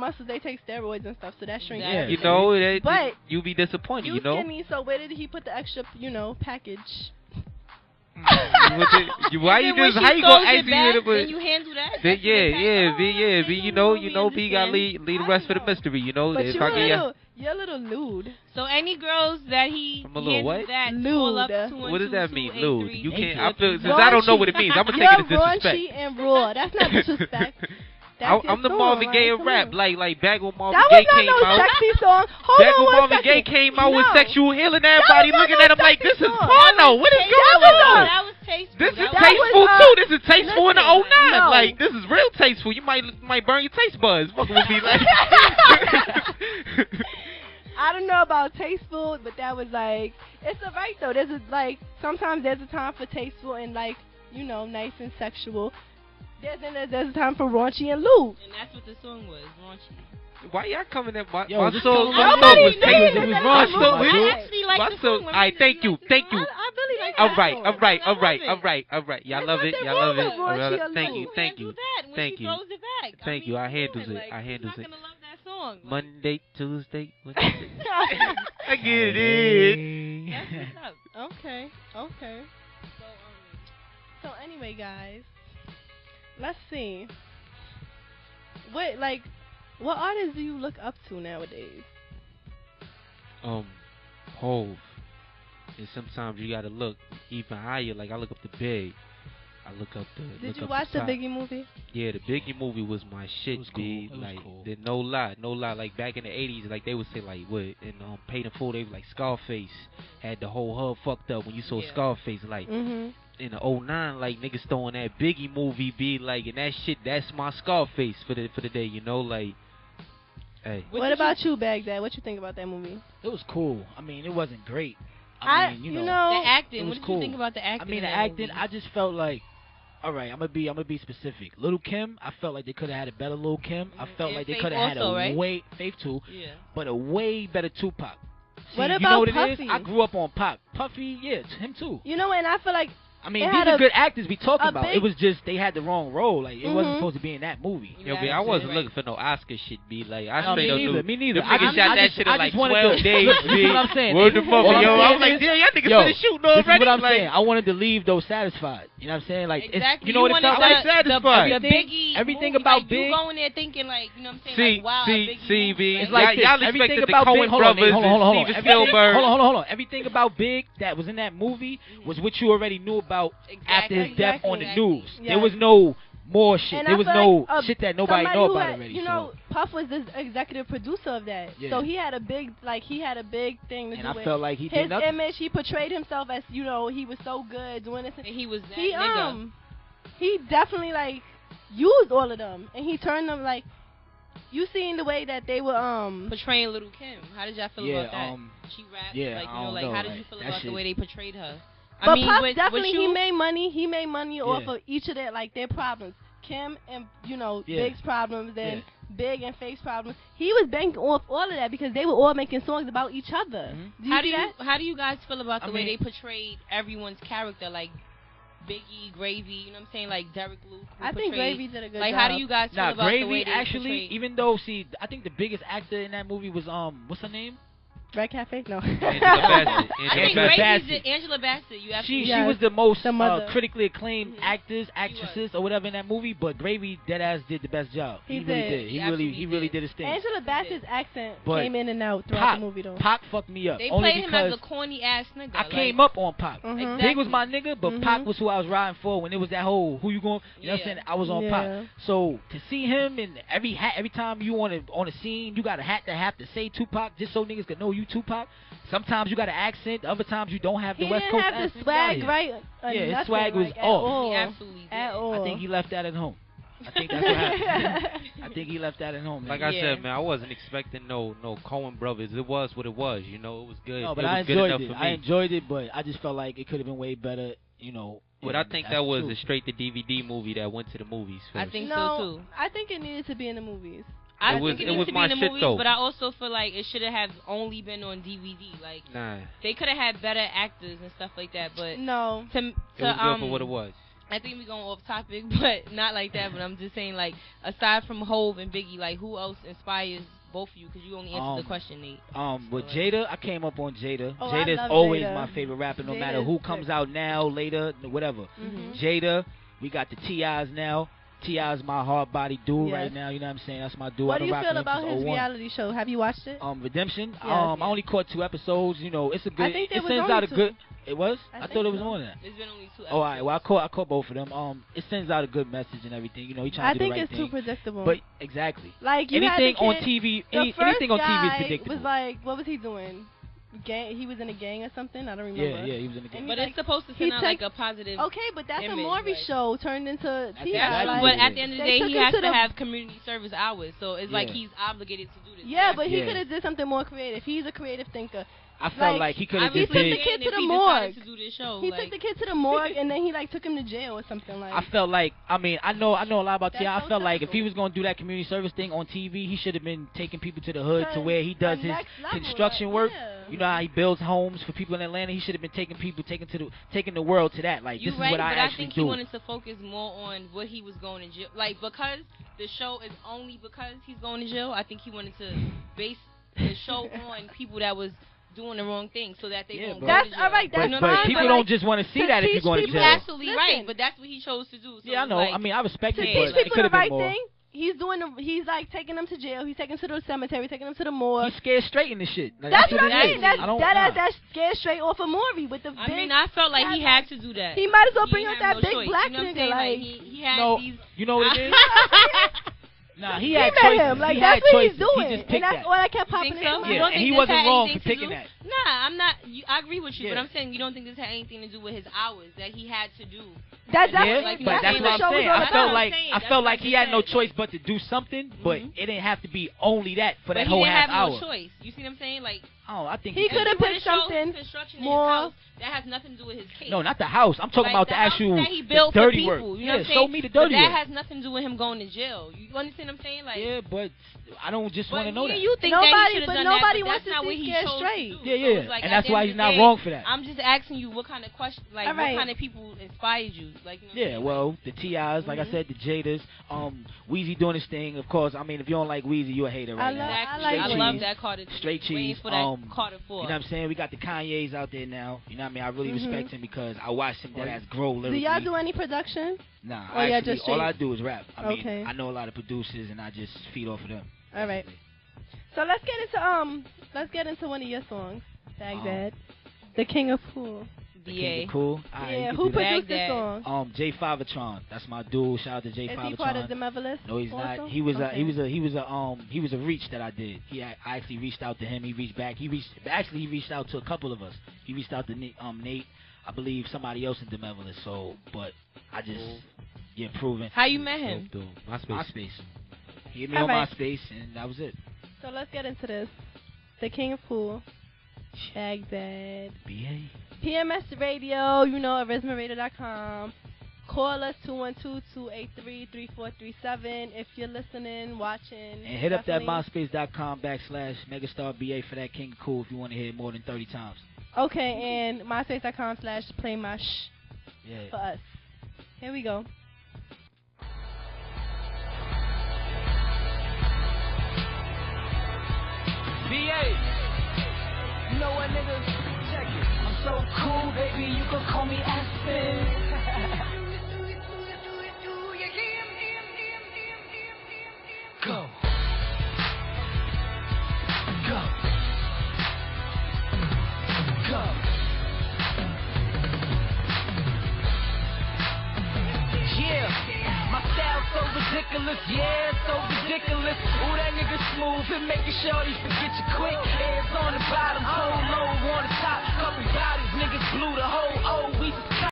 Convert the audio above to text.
muscles, they take steroids and stuff, so that shrinks. Yeah. You know, but you be disappointed. You You know. skinny, so where did he put the extra, package? Why you just how you gonna ask me? Then you handle that. B. You know, B got lead the rest for the mystery. You know, but you're a little lewd. So any girls that he handles that call up 2 what does that mean, lewd? You can't. I feel since raunchy. I don't know what it means, I'm gonna take it as disrespect. Raunchy and raw. That's not disrespect. I'm the Marvin Gaye of rap, like back when Marvin Gaye came out. That was not no sexy song. Back when Marvin Gaye came out with Sexual Healing, everybody looking at him like, this is porno. What is going on? That was tasteful. This is tasteful too. This is tasteful in the 09. Like, this is real tasteful. You might burn your taste buds. Fucking with me like. I don't know about tasteful, but that was like, it's alright though. Sometimes there's a time for tasteful and nice and sexual. There's a time for raunchy and lewd. And that's what the song was, raunchy. Why y'all coming at my song? My song was tasteful. It was raunchy. I actually like the song. Alright, thank you. I really like that song. All right. Y'all love it. Thank you. I handles it. I'm not gonna love that song. Monday, Tuesday, Wednesday. I get it. That's what's up. Okay. So anyway, guys, let's see. What artists do you look up to nowadays? Hove. And sometimes you gotta look even higher. Like I look up to Big. I look up the. Did you watch the Biggie movie? Yeah, the Biggie movie was my shit, B. Cool. Like, cool. no lie. Like back in the '80s, like they would say like what in Paid in Full, they was like Scarface had the whole hub fucked up when you saw Scarface. Like in the '09, like niggas throwing that Biggie movie, be like, and that shit, that's my Scarface for the day, like. Hey. What about you, Baghdad? What you think about that movie? It was cool. I mean, it wasn't great. I mean, the acting. What did you think about the acting? I mean, the acting. I just felt like, all right, I'm gonna be specific. Little Kim, I felt like they could have had a better Little Kim. I felt like they could have had a way Faith too, but a way better Tupac. See, what about you know what Puffy? it is? I grew up on Pac. Puffy, him too. And I feel like. I mean, these are good actors we talking about. It was just they had the wrong role. Like it wasn't supposed to be in that movie. I wasn't looking for no Oscar shit. Be like, me neither. I just shot that shit in like 12 days. This is what I'm saying. What the fuck, yo? I was like, damn, y'all niggas finna shoot already. This is what I'm saying. I wanted to leave those satisfied. You know what I'm saying? Like, exactly. You know what it felt like? Satisfied. The Biggie everything movie, about like, Big. You go in there thinking like, you know what I'm saying? Wow, see, B. It's like y'all expected the Coen brothers and Steven Spielberg. Hold on. Everything about Big that was in that movie was what you already knew about after his death on the news. There was no more shit. There was no shit that nobody know about already. Puff was the executive producer of that, so he had a big thing to do with. I felt like he did nothing. His image. He portrayed himself as he was so good doing this. And he was that nigga. He definitely used all of them, and he turned them like. You seen the way that they were portraying Little Kim? How did y'all feel about that? She rapped how did you feel about the way they portrayed her? But Puff definitely he made money. He made money off of each of their problems. Kim and Big's problems and Big and Faith's problems. He was banking off all of that because they were all making songs about each other. How do you guys feel about the way they portrayed everyone's character, like Biggie, Gravy? You know what I'm saying, like Derek Luke. I think Gravy did a good job. Like, how do you guys feel about Gravy, the way they actually, portrayed? even though I think the biggest actor in that movie was what's her name? Red Cafe? No. Angela Bassett. Angela Bassett. You she was the most critically acclaimed actresses or whatever in that movie, but Gravy deadass did the best job. He really did his thing. Angela Bassett's accent came in and out throughout the movie though. Pac fucked me up. They played him as a corny ass nigga. I came up on Pac. Exactly. Big was my nigga, but Pac was who I was riding for when it was that whole who you going. You know what I'm saying? I was on Pac. So to see him and every time you on a scene, you got a hat to have to say Tupac just so niggas could know you Tupac. Sometimes you got an accent, other times you don't have the West Coast accent. He didn't have the swag right. His swag was off. He absolutely did. At all. I think he left that at home. I think that's what happened. I think he left that at home. Like I said, man, I wasn't expecting no Coen brothers. It was what it was. It was good. No, but I enjoyed it. I enjoyed it, but I just felt like it could have been way better. But I think that was a straight to DVD movie that went to the movies first. I think so too. I think it needed to be in the movies. I think it needs to be in the movies, though. but I also feel like it should have only been on DVD. Like, they could have had better actors and stuff like that. But no, it was good for what it was. I think we're going off topic, but not like that. But I'm just saying, like, aside from Hov and Biggie, like, who else inspires both of you? Because you only answered the question, Nate. With Jada, I came up on Jada. Oh, Jada's always my favorite rapper, no matter who comes out now, later, whatever. Jada, we got the T.I.s now. T.I.s my hard body dude right now. You know what I'm saying? That's my dude. What do you feel about his reality show? Have you watched it? Redemption. I only caught 2 episodes. You know, it's a good. I think it sends out a good. It was. I thought it was so. more than that. There's been only 2 episodes. Oh, all right. Well, I caught both of them. It sends out a good message and everything. You know, he trying to do the right thing. I think it's too predictable. But exactly. Like you anything had the on kid, TV, anything on TV is predictable. Was like, what was he doing? Gang, he was in a gang or something. I don't remember. Yeah, he was in a gang. But it's supposed to send out like a positive. Okay, but that's image, a Maury show turned into T.I.s. That's true, like, but at the end of the day, he has to have community service hours, so it's like he's obligated to do this. Yeah, but he could have did something more creative. He's a creative thinker. I felt like he could have just took the kid to the morgue. To do this show, he took the kid to the morgue and then he like took him to jail or something like. I felt like I know a lot about T.I. I felt like if he was gonna do that community service thing on TV, he should have been taking people to the hood to where he does his construction work. You know how he builds homes for people in Atlanta. He should have been taking the world to that. Like this is what I actually do. He wanted to focus more on what he was going to jail. Like because the show is only because he's going to jail. I think he wanted to base the show on people that was doing the wrong thing so that they won't go to jail. All right, that's but people don't just want to see that if you're going to jail. Absolutely right, but that's what he chose to do. So yeah, I know. Like, I mean, I respect it, but it could have been more. Thing. He's like taking them to jail. He's taking them to the cemetery, taking them to the morgue. He's scared straight in this shit. Like, that's what I mean. That's scared straight off of Maury with the. I mean, I felt like he had to do that. He might as well bring out that big black nigga. Like he had these. You know what it is? Nah, he had choices. Him. Like, he that's had what choices. he's doing. He just picked and that's what I kept popping in. Yeah, and he wasn't wrong for picking that. Nah, I'm not. I agree with you, but I'm saying you don't think this had anything to do with his hours that he had to do. That's what I'm saying. I felt like he had no choice but to do something, but it didn't have to be only that for that whole half hour. He didn't have no choice. You see what I'm saying? Like, I think he could have picked something more. That has nothing to do with his case. No, not the house. I'm talking about the actual that he built dirty for work. You know show me the dirty work. That has nothing to do with him going to jail. You understand what I'm saying? Like, yeah, but I don't just want to know that. You think nobody, that he nobody done wants that, but to see scared straight. Yeah, so like, and that's why he's not wrong for that. I'm just asking you what kind of question, like what kind of people inspired you, like. You know well, the T.I.s, like I said, the Jadas, Weezy doing his thing. Of course, I mean, if you don't like Weezy, you're a hater right now. I love that Carter. Straight cheese. For that Carter 4. You know what I'm saying? We got the Kanyes out there now. You know what I mean? I really respect him because I watched him that grow lyrically. Do y'all do any production? Nah, actually, all I do is rap. I mean, I know a lot of producers, and I just feed off of them. All right. So let's get into one of your songs, Baghdad, the King of Cool. B.A. Cool. Yeah, who produced this song? Jay Favatron. That's my dude. Shout out to Jay Favatron. Is he part of the Mevalist? No, he's not. He was a reach that I did. I actually reached out to him. He reached back. He reached out to a couple of us. He reached out to Nate. I believe somebody else in the Mevalist. So, but I just proven. How you met him? MySpace. He hit me on MySpace, and that was it. So let's get into this. The King of Pool. Baghdad. B.A. PMS Radio, arismaradio.com. Call us 212-283-3437 if you're listening, watching. And hit up that myspace.com/MegastarBA for that King of Cool if you want to hear it more than 30 times. Okay, and myspace.com/playmash for us. Here we go. B.A. You know what, nigga? Check it. I'm so cool, baby. You can call me Aspen. Go. Go. Go. Yeah. My style so ridiculous, so ridiculous. Ooh, that nigga smooth and making sure you forget you quick.